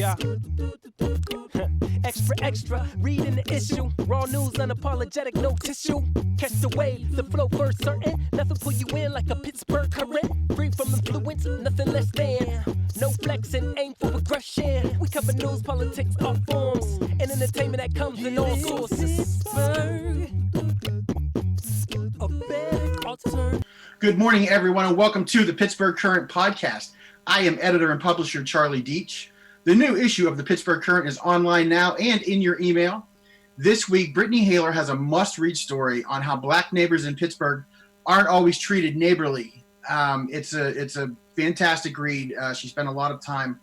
Yeah. Extra, reading the issue. Raw news, unapologetic, no tissue. Catch the wave, the flow first certain. Nothing pull you in like a Pittsburgh current. Free from influence, nothing less than. No flexing, aim for progression. We cover news, politics, all forms. And entertainment that comes in all sources. Good morning, everyone, and welcome to the Pittsburgh Current podcast. I am editor and publisher Charlie Deach. The new issue of the Pittsburgh Current is online now and in your email. This week, Brittany Haler has a must-read story on how Black neighbors in Pittsburgh aren't always treated neighborly. It's a fantastic read. She spent a lot of time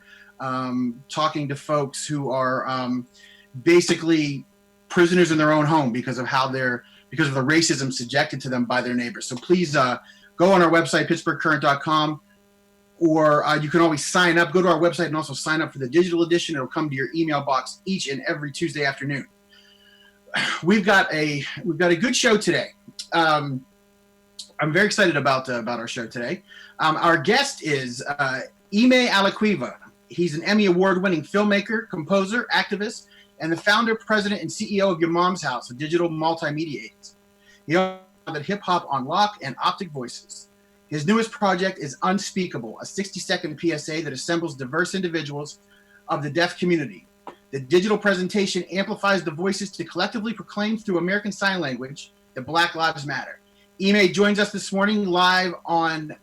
talking to folks who are basically prisoners in their own home because of the racism subjected to them by their neighbors. So please go on our website, pittsburghcurrent.com. Or you can always sign up. Go to our website and also sign up for the digital edition. It'll come to your email box each and every Tuesday afternoon. We've got a good show today. I'm very excited about our show today. Our guest is Emmai Alaquiva. He's an Emmy Award-winning filmmaker, composer, activist, and the founder, president, and CEO of Your Mom's House, a digital multimedia agency. He also founded Hip Hop on Lock and Optic Voices. His newest project is Unspeakable, a 60-second PSA that assembles diverse individuals of the deaf community. The digital presentation amplifies the voices to collectively proclaim through American Sign Language that Black Lives Matter. Emmai joins us this morning live on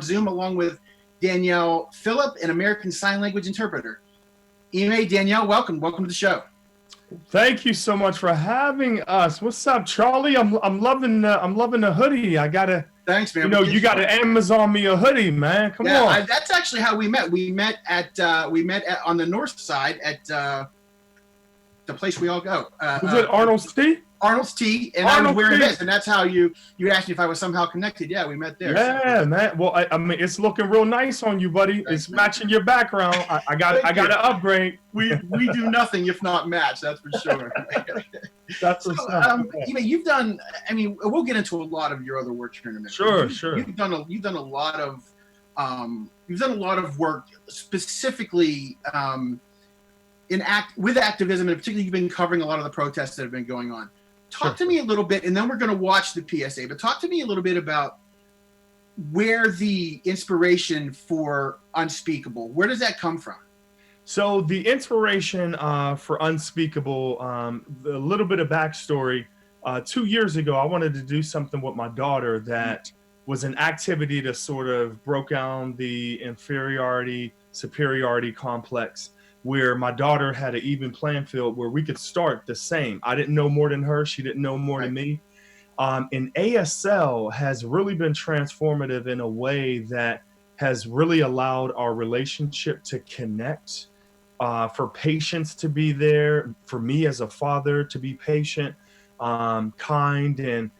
Zoom, along with Danielle Phillip, an American Sign Language interpreter. Emmai, Danielle, welcome to the show. Thank you so much for having us. What's up, Charlie? I'm loving the hoodie. Thanks, man. You got to Amazon me a hoodie, man. Come on. That's actually how we met. We met on the north side at the place we all go. Was it Arnold's Tea? Arnold's Tea, and I was wearing this, and that's how you asked me if I was somehow connected. Yeah, we met there. Yeah, so. Man. Well, I mean, it's looking real nice on you, buddy. Thanks, it's matching your background. I got to upgrade. We do nothing if not match. That's for sure. That's so, you've done. I mean, we'll get into a lot of your other work here in a minute. Sure. You've done a lot of work specifically with activism, and particularly you've been covering a lot of the protests that have been going on. Talk to me a little bit, and then we're going to watch the PSA, but talk to me a little bit about where the inspiration for Unspeakable, where does that come from? So the inspiration for Unspeakable, a little bit of backstory. 2 years ago, I wanted to do something with my daughter that was an activity that sort of broke down the superiority complex, where my daughter had an even playing field where we could start the same. I didn't know more than her. She didn't know more than me. And ASL has really been transformative in a way that has really allowed our relationship to connect, for patients to be there, for me as a father to be patient, kind, and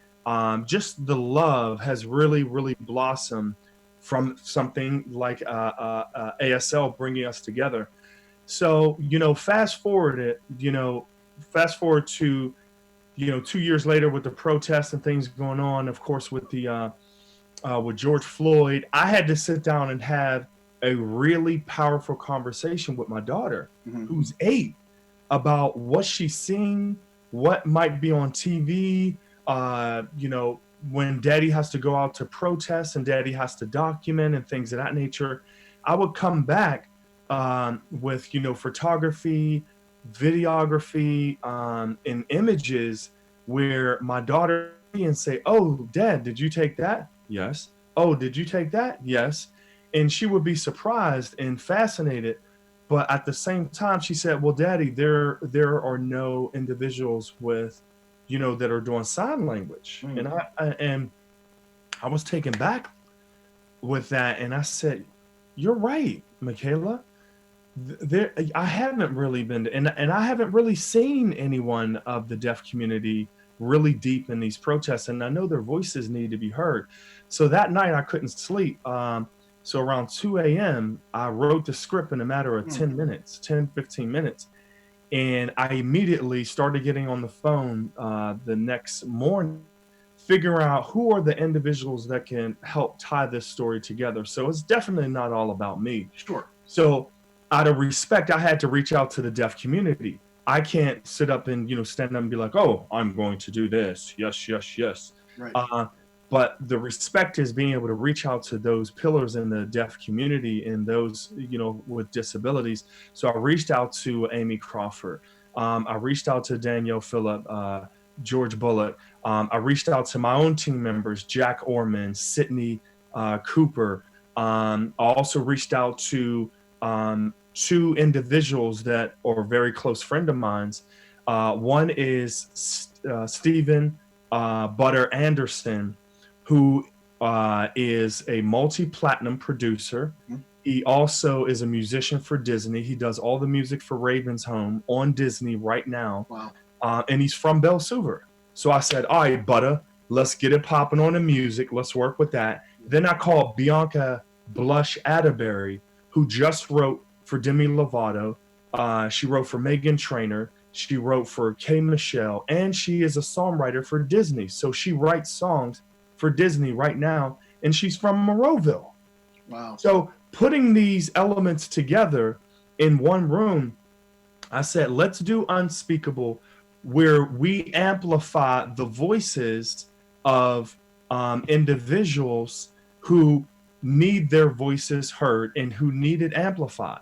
just the love has really, really blossomed from something like ASL bringing us together. So, fast forward to, 2 years later with the protests and things going on, of course, with with George Floyd, I had to sit down and have a really powerful conversation with my daughter, who's 8, about what she's seeing, what might be on TV, when daddy has to go out to protest and daddy has to document and things of that nature. I would come back with photography, videography, and images where my daughter and say, "Oh, Dad, did you take that?" "Yes." "Oh, did you take that?" "Yes." And she would be surprised and fascinated, but at the same time she said, "Well, Daddy, there are no individuals with that are doing sign language." And I was taken back with that, and I said, "You're right, Michaela. I haven't really been, and I haven't really seen anyone of the deaf community really deep in these protests, and I know their voices need to be heard." So that night I couldn't sleep. So around 2 a.m., I wrote the script in a matter of 10 minutes, 10, 15 minutes. And I immediately started getting on the phone the next morning, figuring out who are the individuals that can help tie this story together. So it's definitely not all about me. Sure. So out of respect, I had to reach out to the deaf community. I can't sit up and, stand up and be like, oh, I'm going to do this. Yes, yes, yes. Right. But the respect is being able to reach out to those pillars in the deaf community and those, with disabilities. So I reached out to Amy Crawford. I reached out to Danielle Phillip, George Bullock. I reached out to my own team members, Jack Orman, Sydney Cooper. I also reached out to two individuals that are a very close friend of mine's. One is Stephen Butter Anderson, who is a multi-platinum producer. Mm-hmm. He also is a musician for Disney. He does all the music for Raven's Home on Disney right now. Wow. And he's from Belle Silver. So I said, all right, Butter, let's get it popping on the music. Let's work with that. Then I called Bianca Blush Atterbury, who just wrote for Demi Lovato. She wrote for Meghan Trainor. She wrote for K. Michelle, and she is a songwriter for Disney. So she writes songs for Disney right now, and she's from Monroeville. Wow. So putting these elements together in one room, I said, let's do Unspeakable, where we amplify the voices of individuals who need their voices heard and who need it amplified.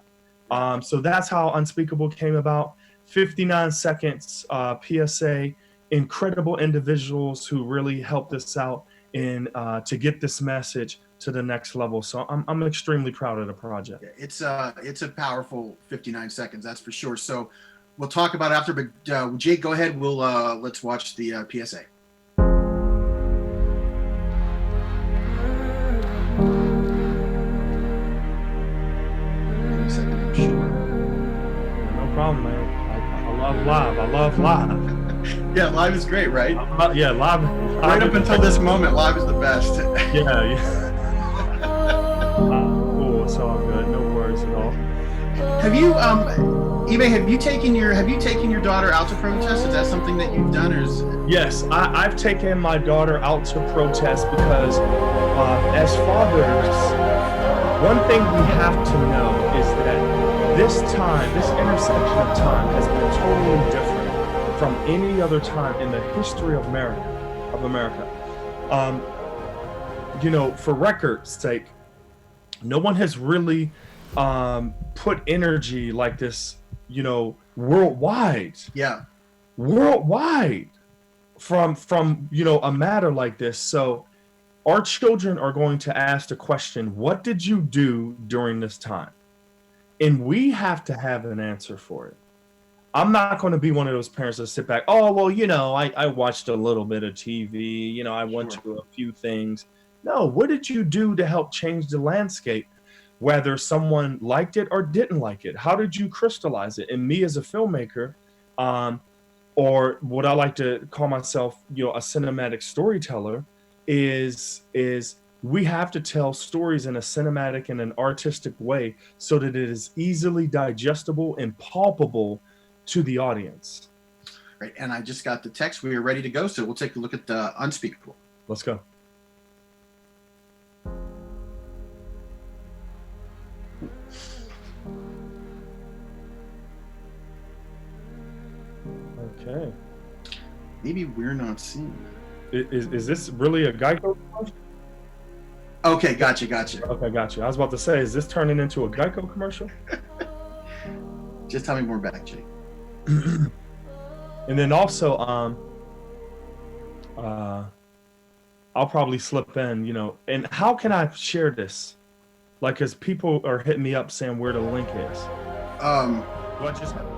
So that's how Unspeakable came about. 59 seconds PSA, incredible individuals who really helped us out in to get this message to the next level. So I'm extremely proud of the project. It's a powerful 59 seconds, that's for sure. So we'll talk about it after, but Jake, go ahead. We'll let's watch the PSA. No problem, man. I love live. Yeah, live is great, right? Yeah, live. Right up until this moment, live is the best. Yeah. Cool, it's all good. No worries at all. Have you, Emmai, have you taken your daughter out to protest? Is that something that you've done, or is? Yes, I've taken my daughter out to protest because, as fathers, one thing we have to know is that this intersection of time has been totally different from any other time in the history of America. For record's sake, no one has really put energy like this, worldwide. Yeah. Worldwide from a matter like this. So our children are going to ask the question, what did you do during this time? And we have to have an answer for it. I'm not going to be one of those parents that sit back, oh, well, I watched a little bit of TV, I went to a few things. No, what did you do to help change the landscape, whether someone liked it or didn't like it? How did you crystallize it? And me as a filmmaker, or what I like to call myself, a cinematic storyteller, is we have to tell stories in a cinematic and an artistic way so that it is easily digestible and palpable to the audience. Right, and I just got the text. We are ready to go, so we'll take a look at the Unspeakable. Let's go. Okay. Maybe we're not seeing it. Is this really a Geico commercial? Okay, gotcha. Okay, gotcha. I was about to say, is this turning into a Geico commercial? Just tell me more back, Jake. And then also, I'll probably slip in, and how can I share this? Like, because people are hitting me up saying where the link is. What just happened?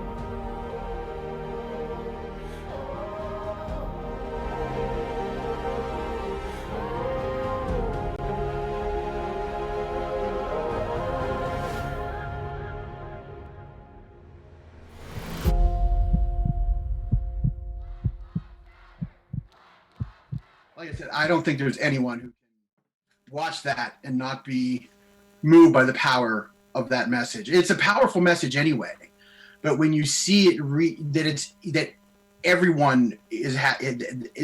Like I said, I don't think there's anyone who can watch that and not be moved by the power of that message. It's a powerful message anyway, but when you see it, that everyone is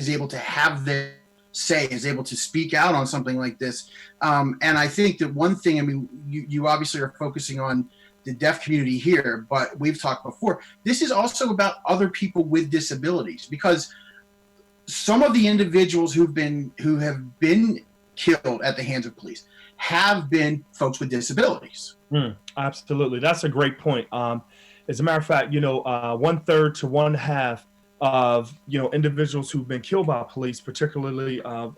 able to have their say, is able to speak out on something like this, and I think that one thing, you obviously are focusing on the deaf community here, but we've talked before. This is also about other people with disabilities, because some of the individuals who have been killed at the hands of police have been folks with disabilities. Absolutely, that's a great point. As a matter of fact, 1/3 to 1/2 of individuals who've been killed by police, particularly of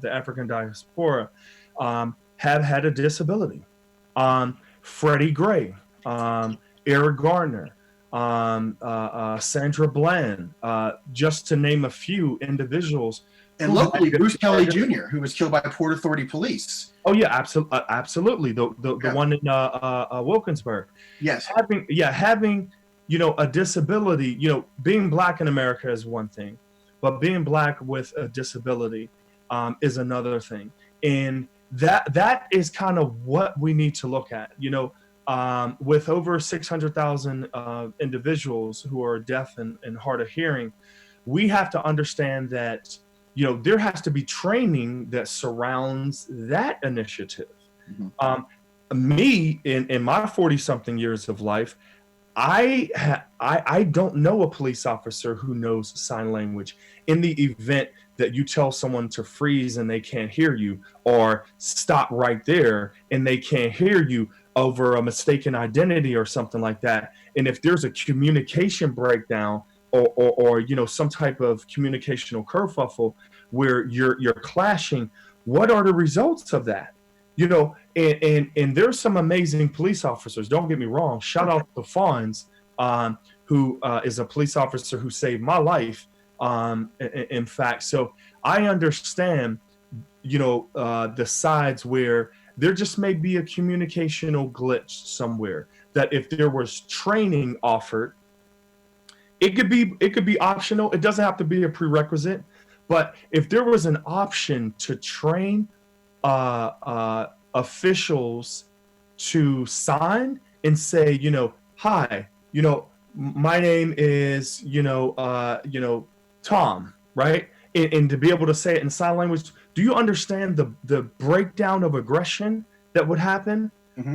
the African diaspora, have had a disability. Freddie Gray, Eric Garner, Sandra Bland, just to name a few individuals. And locally, Bruce Kelly Jr., who was killed by Port Authority police. Oh yeah, absolutely. The one in Wilkinsburg. Yes. Having a disability. Being Black in America is one thing, but being Black with a disability is another thing, and that is kind of what we need to look at. With over 600,000 individuals who are deaf and hard of hearing, we have to understand that there has to be training that surrounds that initiative. Me, in my 40-something years of life, I don't know a police officer who knows sign language. In the event that you tell someone to freeze and they can't hear you, or stop right there and they can't hear you over a mistaken identity or something like that, and if there's a communication breakdown or some type of communicational kerfuffle where you're clashing, what are the results of that? And there's some amazing police officers, don't get me wrong. Shout out to Fonz, who is a police officer who saved my life, in fact. So I understand the sides where there just may be a communicational glitch somewhere, that if there was training offered, it could be optional. It doesn't have to be a prerequisite. But if there was an option to train officials to sign and say, hi, my name is, Tom, right? And to be able to say it in sign language, do you understand the breakdown of aggression that would happen?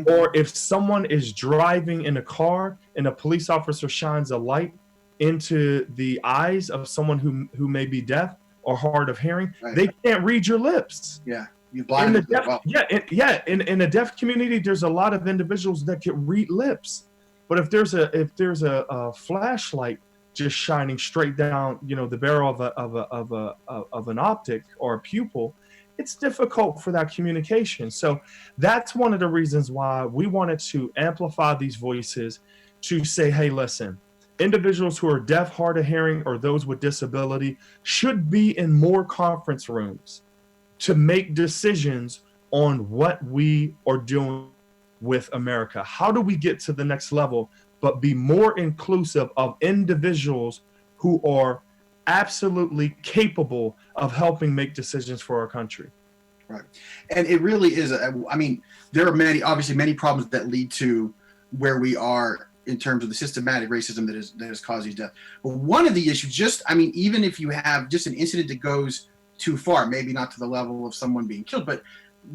Or if someone is driving in a car and a police officer shines a light into the eyes of someone who may be deaf or hard of hearing, right, they can't read your lips. Yeah, you blind them. Well. In the deaf community, there's a lot of individuals that can read lips, but if there's a flashlight just shining straight down, the barrel of an optic or a pupil, it's difficult for that communication. So that's one of the reasons why we wanted to amplify these voices, to say, hey, listen, individuals who are deaf, hard of hearing, or those with disability should be in more conference rooms to make decisions on what we are doing with America. How do we get to the next level, but be more inclusive of individuals who are absolutely capable of helping make decisions for our country? Right. And it really is, there are many problems that lead to where we are in terms of the systematic racism that has caused these deaths. But one of the issues, even if you have just an incident that goes too far, maybe not to the level of someone being killed, but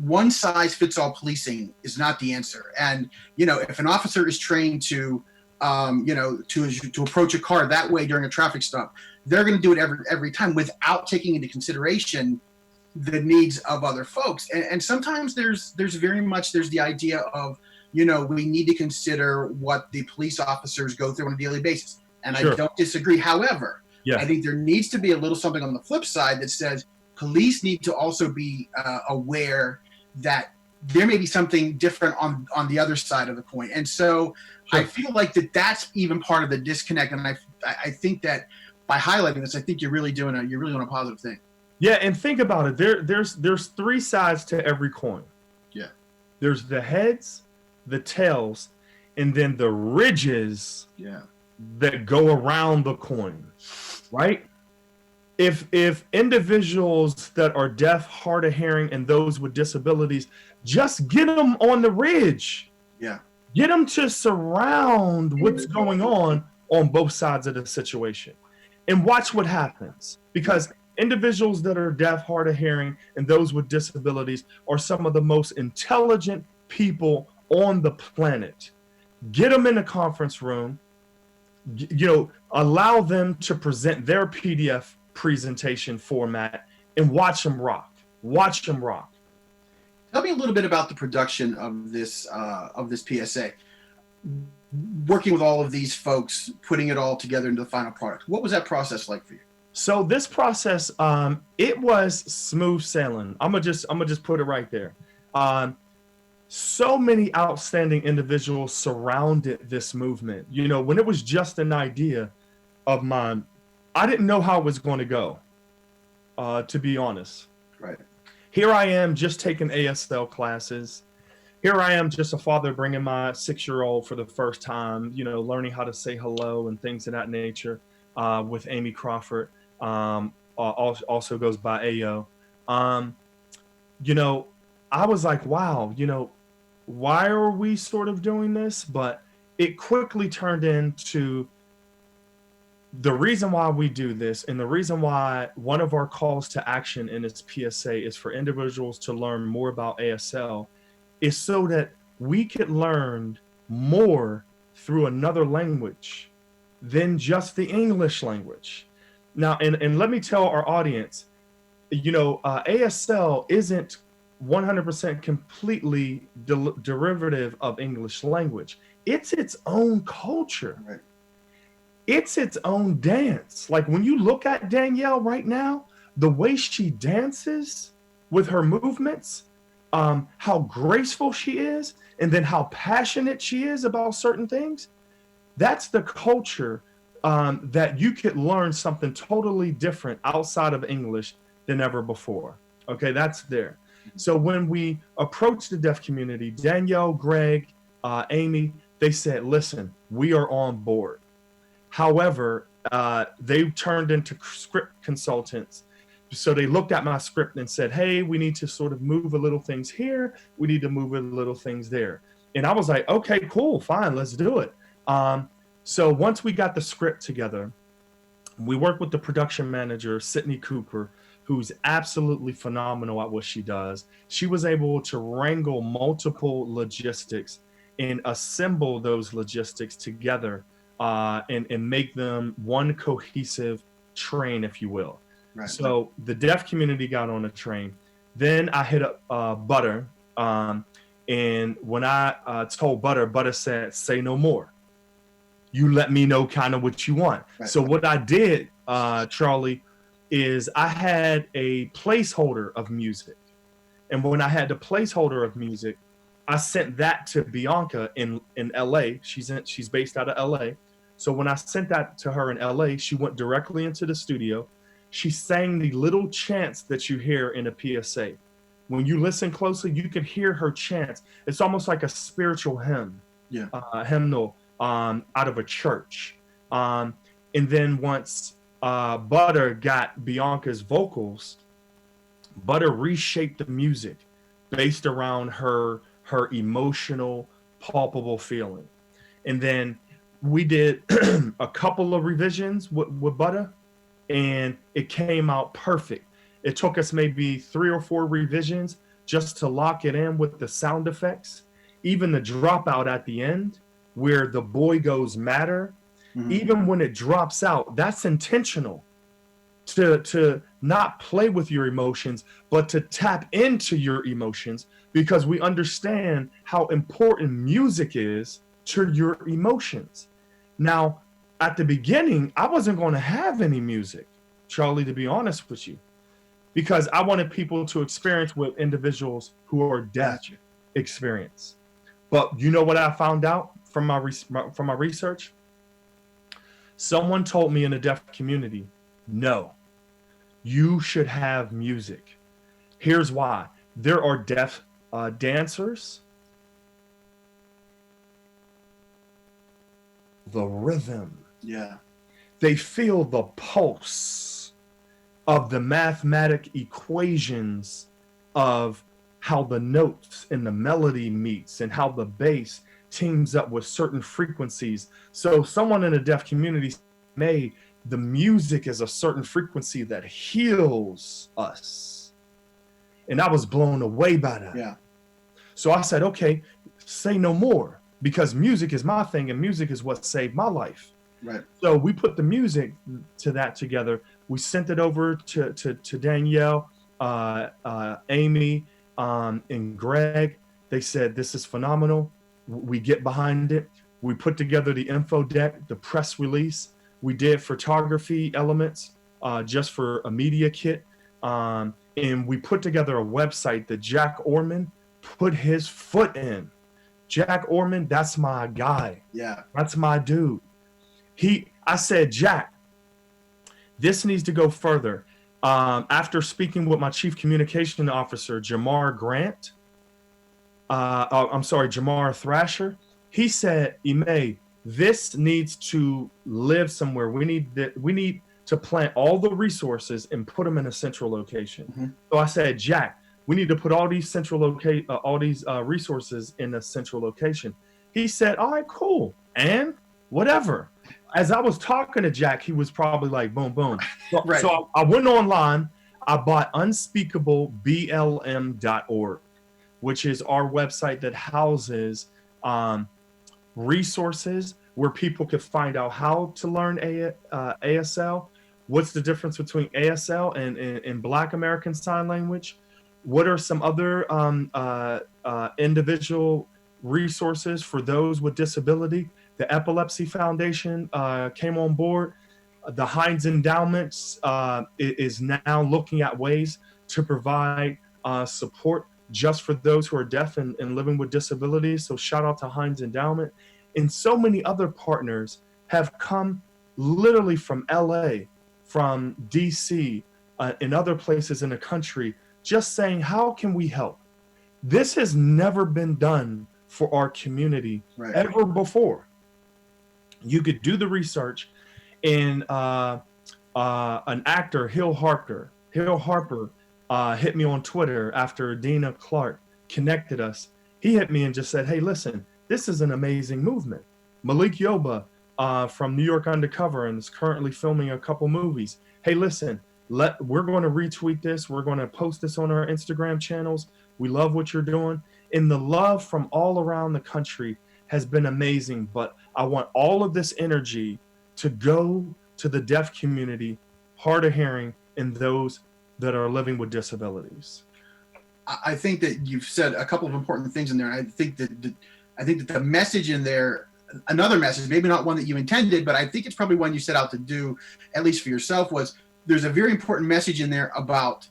one size fits all policing is not the answer. And, if an officer is trained to approach a car that way during a traffic stop, they're going to do it every time without taking into consideration the needs of other folks. And sometimes there's the idea of, we need to consider what the police officers go through on a daily basis. And sure, I don't disagree. However, I think there needs to be a little something on the flip side that says police need to also be aware that there may be something different on the other side of the coin. And so sure, I feel like that's even part of the disconnect. And I think that by highlighting this, I think you're really doing a positive thing. Yeah, and think about it. There's three sides to every coin. Yeah. There's the heads, the tails, and then the ridges that go around the coin, right? If individuals that are deaf, hard of hearing, and those with disabilities, just get them on the ridge. Yeah. Get them to surround what's going on both sides of the situation and watch what happens. Because individuals that are deaf, hard of hearing, and those with disabilities are some of the most intelligent people on the planet. get them in the conference room, allow them to present their PDF presentation format and watch them rock. Tell me a little bit about the production of this PSA. Working with all of these folks, putting it all together into the final product. What was that process like for you? So this process, it was smooth sailing. I'm gonna just put it right there. So many outstanding individuals surrounded this movement. When it was just an idea of mine, I didn't know how it was going to go, to be honest. Right. Here I am just taking ASL classes. Here I am just a father bringing my 6-year-old for the first time, learning how to say hello and things of that nature, with Amy Crawford, also goes by Ayo. I was like, wow, why are we sort of doing this? But it quickly turned into the reason why we do this, and the reason why one of our calls to action in this PSA is for individuals to learn more about ASL, is so that we could learn more through another language than just the English language. Now, and let me tell our audience, ASL isn't 100% completely derivative of English language. It's its own culture. Right. It's its own dance. Like when you look at Danielle right now, the way she dances with her movements, how graceful she is, and then how passionate she is about certain things, that's the culture that you could learn something totally different outside of English than ever before. Okay, that's there. So when we approached the deaf community, Danielle, Greg, Amy, they said, listen, we are on board. However, they turned into script consultants. So they looked at my script and said, hey, we need to sort of move a little things here. We need to move a little things there. And I was like, okay, cool, fine, let's do it. So once we got the script together, we worked with the production manager, Sydney Cooper, who's absolutely phenomenal at what she does. She was able to wrangle multiple logistics and assemble those logistics together and make them one cohesive train, if you will. Right. So the deaf community got on a train. Then I hit up Butter. And when I told Butter said, say no more. You let me know kind of what you want. Right. So what I did, Charlie, is I had a placeholder of music. And when I had the placeholder of music, I sent that to Bianca in LA. She's based out of LA. So when I sent that to her in LA, she went directly into the studio. She sang the little chants that you hear in a PSA. When you listen closely, you can hear her chants. It's almost like a spiritual hymn, hymnal out of a church. And then once Butter got Bianca's vocals, Butter reshaped the music based around her emotional, palpable feeling. And then we did a couple of revisions with Butter, and it came out perfect. It took us maybe 3 or 4 revisions just to lock it in with the sound effects. Even the dropout at the end, where the boy goes matter, even when it drops out, that's intentional. To not play with your emotions, but to tap into your emotions, because we understand how important music is to your emotions. Now, at the beginning, I wasn't going to have any music, Charlie, to be honest with you, because I wanted people to experience what individuals who are deaf experience. But you know what I found out from my research? Someone told me in the deaf community, no, you should have music. Here's why. There are deaf dancers. The rhythm. Yeah. They feel the pulse of the mathematic equations of how the notes and the melody meets and how the bass teams up with certain frequencies. So someone in the deaf community made the music is a certain frequency that heals us. And I was blown away by that. Yeah. So I said, okay, say no more. because music is my thing and music is what saved my life. Right. So we put the music to that together. We sent it over to Danielle, Amy, and Greg. They said, this is phenomenal. We get behind it. We put together the info deck, the press release. We did photography elements just for a media kit. And we put together a website that Jack Orman put his foot in. Jack Orman, that's my guy. Yeah. That's my dude. I said, Jack, this needs to go further. After speaking with my chief communication officer, Jamar Thrasher, he said, Emmai, this needs to live somewhere. We need to plant all the resources and put them in a central location. Mm-hmm. So I said, Jack, we need to put all these resources in a central location. He said, all right, cool. And whatever. As I was talking to Jack, he was probably like, boom, boom. So, right. So I went online. I bought unspeakableblm.org, which is our website that houses resources where people could find out how to learn ASL. What's the difference between ASL and Black American Sign Language? What are some other individual resources for those with disability? The Epilepsy Foundation came on board. The Heinz Endowments is now looking at ways to provide support just for those who are deaf and living with disabilities. So shout out to Heinz Endowment. And so many other partners have come literally from LA, from DC, and other places in the country, just saying, how can we help? This has never been done for our community ever before. You could do the research, and an actor, Hill Harper, hit me on Twitter after Dina Clark connected us. He hit me and just said, hey, listen, this is an amazing movement. Malik Yoba from New York Undercover and is currently filming a couple movies. Hey, listen, we're going to retweet this. We're going to post this on our Instagram channels. We love what you're doing. And the love from all around the country has been amazing. But I want all of this energy to go to the deaf community, hard of hearing, and those that are living with disabilities. I think that you've said a couple of important things in there. I think that the message in there, another message, maybe not one that you intended, but I think it's probably one you set out to do, at least for yourself, was there's a very important message in there about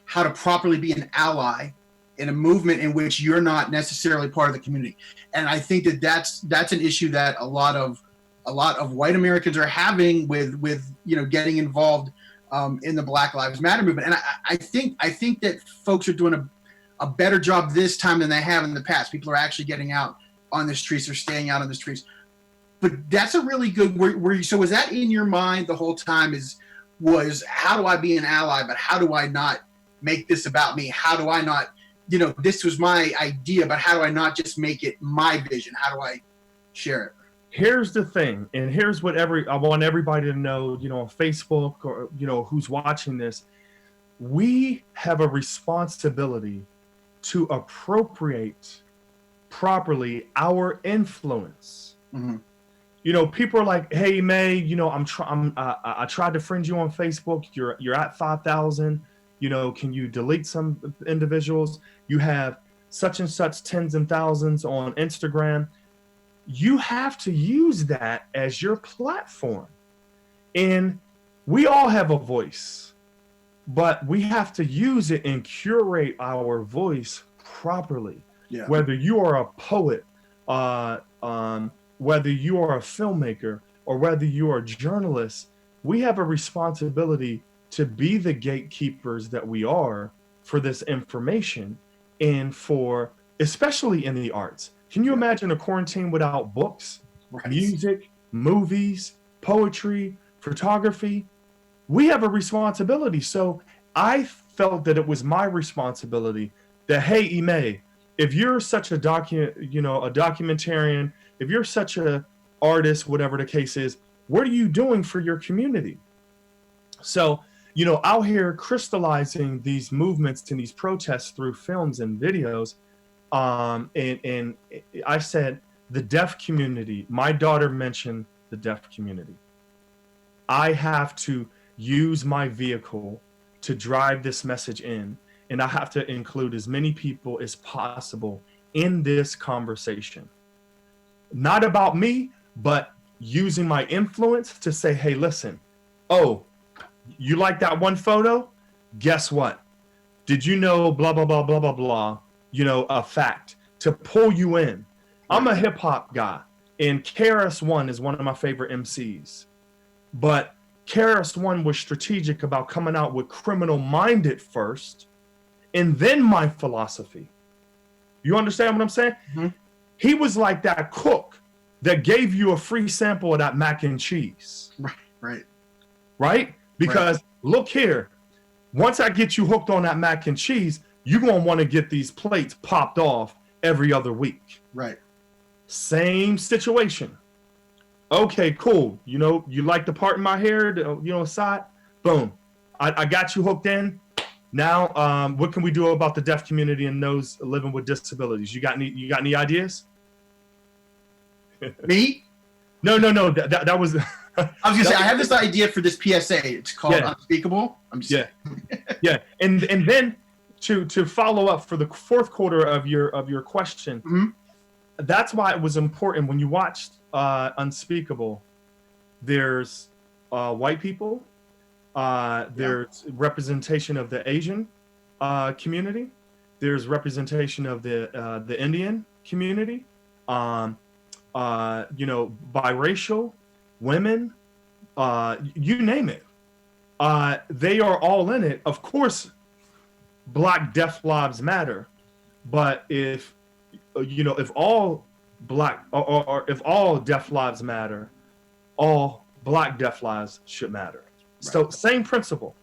how to properly be an ally in a movement in which you're not necessarily part of the community. And I think that that's an issue that a lot of white Americans are having with getting involved in the Black Lives Matter movement. And I think that folks are doing a better job this time than they have in the past. People are actually getting out on the streets or staying out on the streets. But that's a really good so was that in your mind the whole time, was how do I be an ally, but how do I not make this about me? How do I not, this was my idea, but how do I not just make it my vision? How do I share it? Here's the thing, and here's what I want everybody to know, on Facebook or, who's watching this. We have a responsibility to appropriate properly our influence. Mm-hmm. People are like, hey, May, I tried to friend you on Facebook. You're at 5,000. Can you delete some individuals? You have such and such tens and thousands on Instagram. You have to use that as your platform. And we all have a voice, but we have to use it and curate our voice properly. Yeah. Whether you are a poet, whether you are a filmmaker, or whether you are a journalist, we have a responsibility to be the gatekeepers that we are for this information, and for, especially in the arts. Can you imagine a quarantine without books, music, movies, poetry, photography? We have a responsibility. So I felt that it was my responsibility that, hey, Emmai, if you're such a documentarian, if you're such an artist, whatever the case is, what are you doing for your community? So, out here crystallizing these movements and these protests through films and videos. And I said, the deaf community, my daughter mentioned the deaf community. I have to use my vehicle to drive this message in, and I have to include as many people as possible in this conversation. Not about me, but using my influence to say, hey, listen, oh, you like that one photo? Guess what? Did you know blah, blah, blah, blah, blah, blah, a fact to pull you in. I'm a hip hop guy, and KRS-One is one of my favorite MCs. But KRS-One was strategic about coming out with Criminal Minded first, and then My Philosophy. You understand what I'm saying? Mm-hmm. He was like that cook that gave you a free sample of that mac and cheese. Right? Because look here, once I get you hooked on that mac and cheese, you're going to want to get these plates popped off every other week. Right. Same situation. Okay, cool. You like the part in my hair, side? Boom. I got you hooked in. Now, what can we do about the deaf community and those living with disabilities? You got any ideas? Me? No. That was. I was gonna say I have this idea for this PSA. It's called Unspeakable. I'm just yeah. And then to follow up for the fourth quarter of your question, mm-hmm. That's why it was important when you watched Unspeakable. There's white people. There's representation of the Asian community. There's representation of the Indian community. Biracial, women, you name it. They are all in it. Of course, Black Deaf Lives Matter, but if all Black or if all deaf lives matter, all Black deaf lives should matter. Right. So same principle.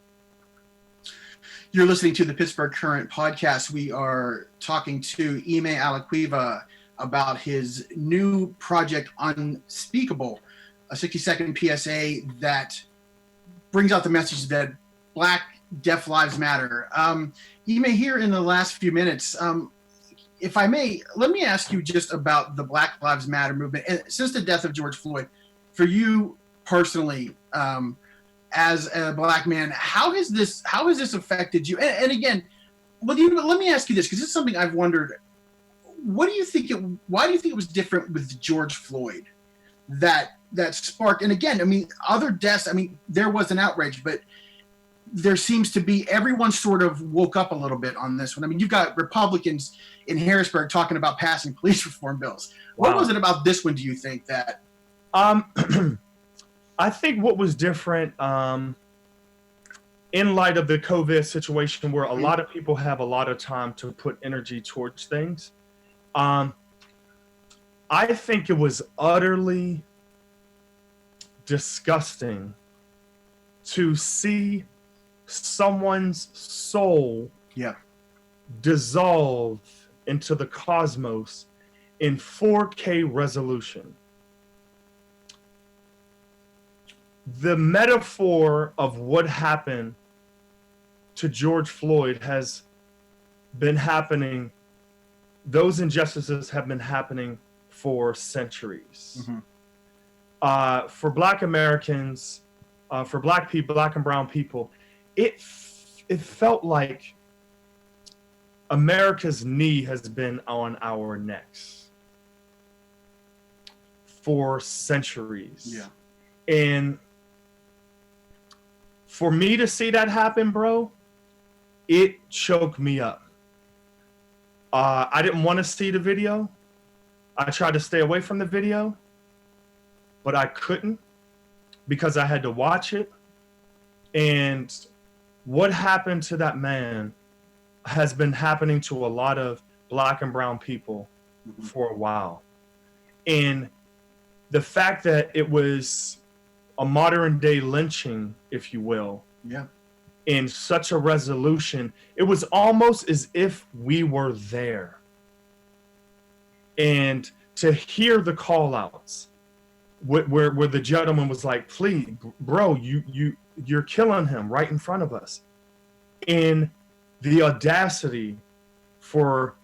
You're listening to the Pittsburgh Current podcast. We are talking to Emmai Alaquiva about his new project, Unspeakable, a 60-second PSA that brings out the message that Black deaf lives matter. Emmai, here in the last few minutes, if I may, let me ask you just about the Black Lives Matter movement. And since the death of George Floyd, for you personally, as a Black man, how has this affected you? And again, let me ask you this, because it's something I've wondered. Why do you think it was different with George Floyd that sparked? And again, I mean, other deaths, I mean, there was an outrage, but there seems to be, everyone sort of woke up a little bit on this one. I mean, you've got Republicans in Harrisburg talking about passing police reform bills. Wow. What was it about this one, do you think, that? I think what was different, in light of the COVID situation where a lot of people have a lot of time to put energy towards things, I think it was utterly disgusting to see someone's soul dissolve into the cosmos in 4K resolution. The metaphor of what happened to George Floyd has been happening. Those injustices have been happening for centuries. Mm-hmm. For Black Americans, for Black people, Black and brown people, it felt like America's knee has been on our necks for centuries. Yeah. And for me to see that happen, bro, it choked me up. I didn't want to see the video. I tried to stay away from the video, but I couldn't because I had to watch it. And what happened to that man has been happening to a lot of Black and brown people for a while. And the fact that it was a modern day lynching, if you will, in such a resolution, it was almost as if we were there. And to hear the call outs where the gentleman was like, please, bro, you're killing him right in front of us. And the audacity for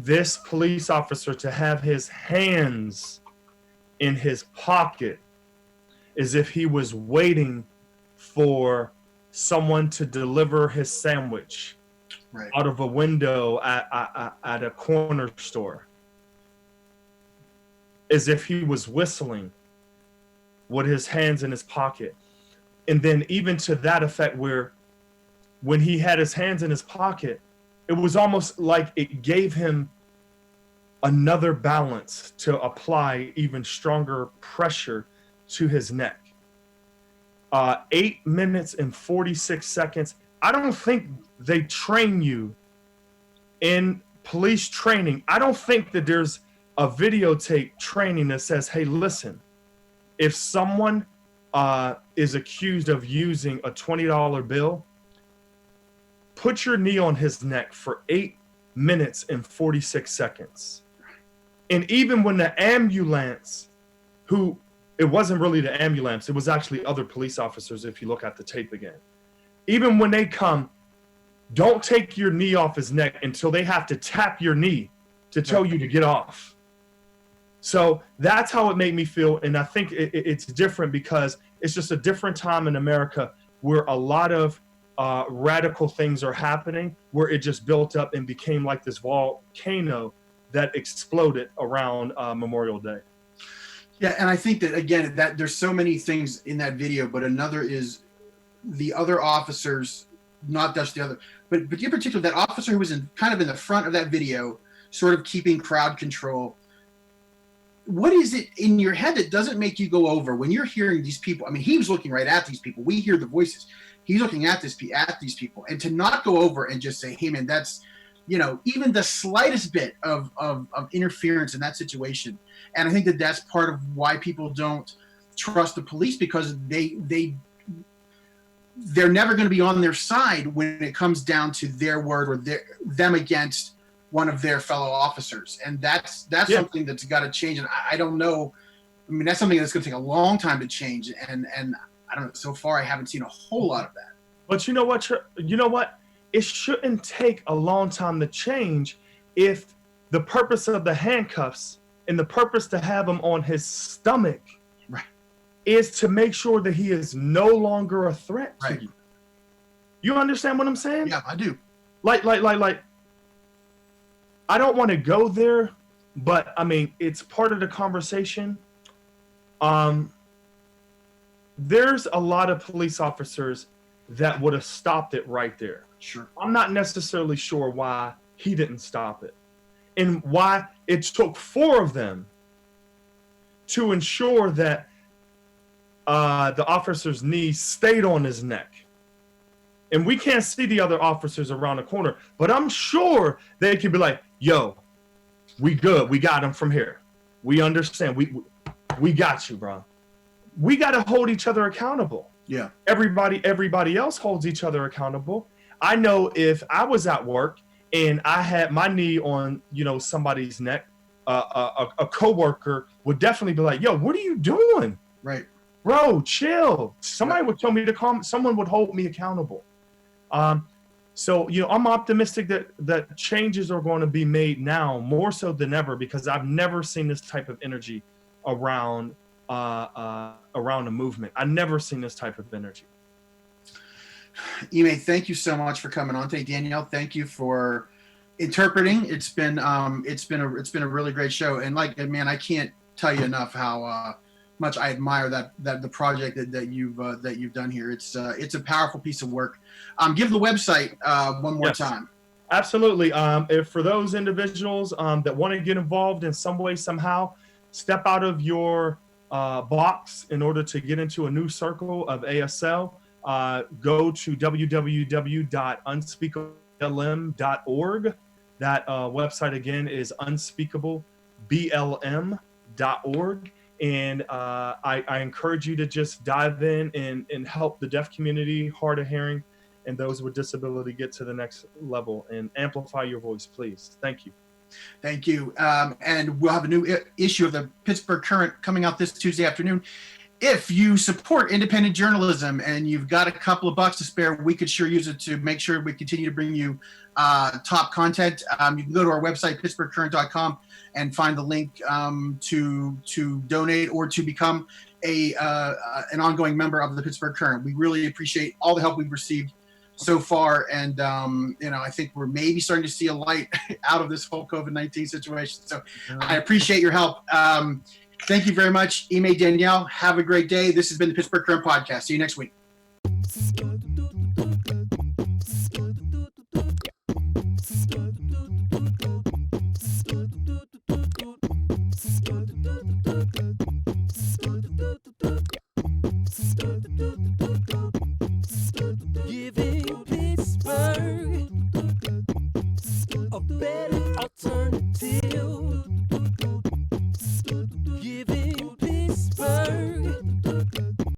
this police officer to have his hands in his pocket as if he was waiting for someone to deliver his sandwich out of a window at a corner store, as if he was whistling with his hands in his pocket. And then even to that effect, where when he had his hands in his pocket, it was almost like it gave him another balance to apply even stronger pressure to his neck. 8 minutes and 46 seconds. I don't think they train you in police training. I don't think that there's a videotape training that says, hey, listen, if someone is accused of using a $20 bill, put your knee on his neck for 8 minutes and 46 seconds. And even when the ambulance, it wasn't really the ambulance, it was actually other police officers, if you look at the tape again. Even when they come, don't take your knee off his neck until they have to tap your knee to tell you to get off. So that's how it made me feel. And I think it's different because it's just a different time in America where a lot of radical things are happening, where it just built up and became like this volcano that exploded around Memorial Day. Yeah, and I think that, again, that there's so many things in that video, but another is the other officers, not just the other, but in particular, that officer who was kind of in the front of that video, sort of keeping crowd control. What is it in your head that doesn't make you go over when you're hearing these people? I mean, he was looking right at these people. We hear the voices. He's looking at these people, and to not go over and just say, hey, man, that's, even the slightest bit of interference in that situation. And I think that that's part of why people don't trust the police, because they're never going to be on their side when it comes down to their word or them against one of their fellow officers. And that's something that's got to change. And I don't know. I mean, that's something that's going to take a long time to change. And I don't know. So far, I haven't seen a whole lot of that. But you know what? It shouldn't take a long time to change if the purpose of the handcuffs and the purpose to have him on his stomach is to make sure that he is no longer a threat to you. You understand what I'm saying? Yeah, I do. Like, I don't want to go there, but I mean, it's part of the conversation. There's a lot of police officers that would have stopped it right there. Sure. I'm not necessarily sure why he didn't stop it, and why it took 4 of them to ensure that the officer's knee stayed on his neck. And we can't see the other officers around the corner, but I'm sure they could be like, yo, we good. We got him from here. We understand. We got you, bro. We got to hold each other accountable. Yeah. Everybody else holds each other accountable. I know if I was at work and I had my knee on, somebody's neck, a coworker would definitely be like, yo, what are you doing? Right. Bro, chill. Somebody would tell me to calm. Someone would hold me accountable. So, I'm optimistic that changes are going to be made now more so than ever, because I've never seen this type of energy around a movement. I've never seen this type of energy. Emmai, thank you so much for coming on today. Danielle, thank you for interpreting. It's been a really great show. And man, I can't tell you enough how much I admire that the project that you've done here. It's a powerful piece of work. Give the website one more time. Absolutely. If for those individuals that want to get involved in some way, somehow, step out of your box in order to get into a new circle of ASL, go to www.unspeakableblm.org. That website again is unspeakableblm.org. And I encourage you to just dive in and help the deaf community, hard of hearing, and those with disability get to the next level, and amplify your voice, please. Thank you. Thank you. And we'll have a new issue of the Pittsburgh Current coming out this Tuesday afternoon. If you support independent journalism and you've got a couple of bucks to spare, we could sure use it to make sure we continue to bring you top content. You can go to our website, pittsburghcurrent.com, and find the link to donate or to become an ongoing member of the Pittsburgh Current. We really appreciate all the help we've received so far, and I think we're maybe starting to see a light out of this whole COVID-19 situation. So I appreciate your help. Thank you very much, Emmai, Danielle. Have a great day. This has been the Pittsburgh Current Podcast. See you next week. Giving Pittsburgh a better